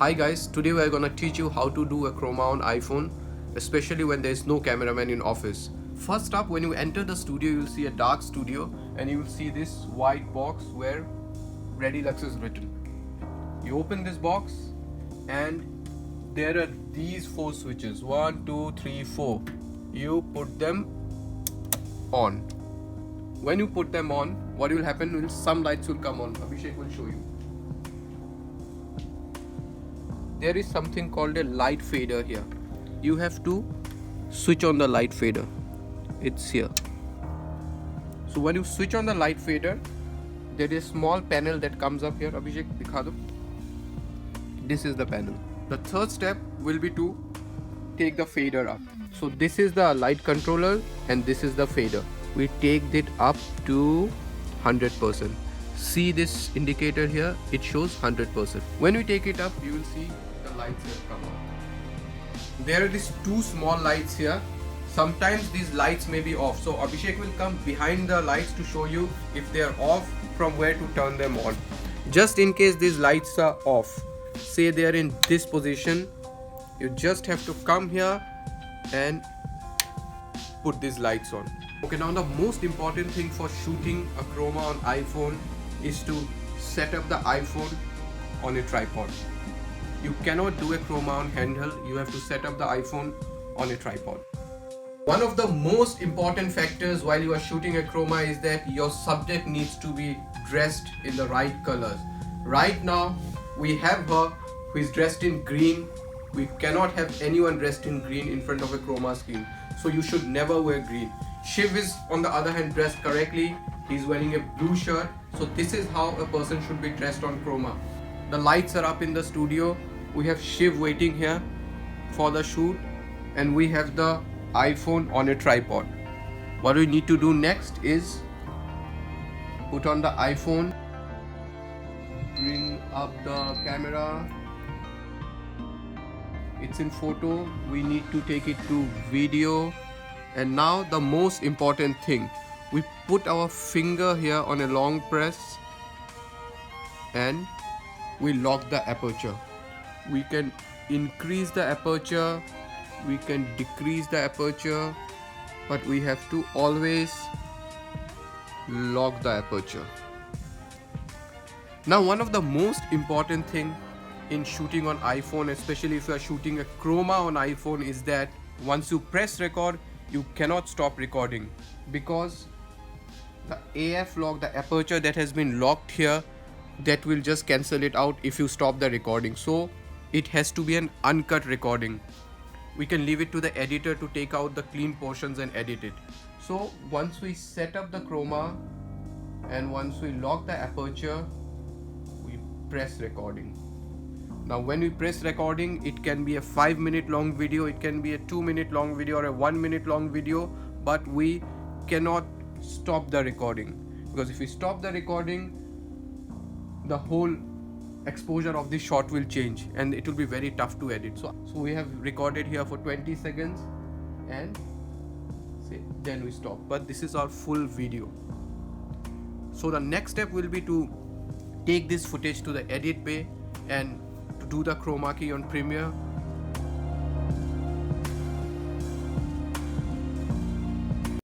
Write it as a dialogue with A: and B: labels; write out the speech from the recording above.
A: Hi guys, today we are gonna teach you how to do a chroma on iPhone, especially when there is no cameraman in office. First up, when you enter the studio, you'll see a dark studio and you will see this white box where Redilux is written. You open this box and there are these 4 switches, 1, 2, 3, 4. You put them on. When you put them on, what will happen is some lights will come on. Abhishek will show you. There is something called a light fader here. You have to switch on the light fader. It's here. So when you switch on the light fader, there is a small panel that comes up here. Abhishek, dikha do. This is the panel. The third step will be to take the fader up. So this is the light controller and this is the fader. We take it up to 100%. See this indicator here, it shows 100%. When we take it up, you will see the lights have come on. There are these 2 small lights here. Sometimes these lights may be off. So Abhishek will come behind the lights to show you if they are off, from where to turn them on. Just in case these lights are off, say they are in this position, you just have to come here and put these lights on. Okay, now the most important thing for shooting a chroma on iPhone is to set up the iPhone on a tripod. You cannot do a chroma on handheld, you have to set up the iPhone on a tripod. One of the most important factors while you are shooting a chroma is that your subject needs to be dressed in the right colors. Right now, we have her who is dressed in green. We cannot have anyone dressed in green in front of a chroma screen. So you should never wear green. Shiv is on the other hand dressed correctly. He's wearing a blue shirt. So this is how a person should be dressed on chroma. The lights are up in the studio. We have Shiv waiting here for the shoot. And we have the iPhone on a tripod. What we need to do next is put on the iPhone, bring up the camera. It's in photo. We need to take it to video. And now the most important thing, we put our finger here on a long press and we lock the aperture. We can increase the aperture, we can decrease the aperture, but we have to always lock the aperture. Now one of the most important thing in shooting on iPhone, especially if you are shooting a chroma on iPhone, is that once you press record, you cannot stop recording, because the AF lock, the aperture that has been locked here, that will just cancel it out if you stop the recording. So it has to be an uncut recording. We can leave it to the editor to take out the clean portions and edit it. So once we set up the chroma and once we lock the aperture, we press recording. Now when we press recording, it can be a 5-minute long video, it can be a 2-minute long video or a 1-minute long video, but we cannot stop the recording, because if we stop the recording, the whole exposure of this shot will change and it will be very tough to edit. So we have recorded here for 20 seconds and then we stop, but this is our full video. So the next step will be to take this footage to the edit bay and to do the chroma key on Premiere.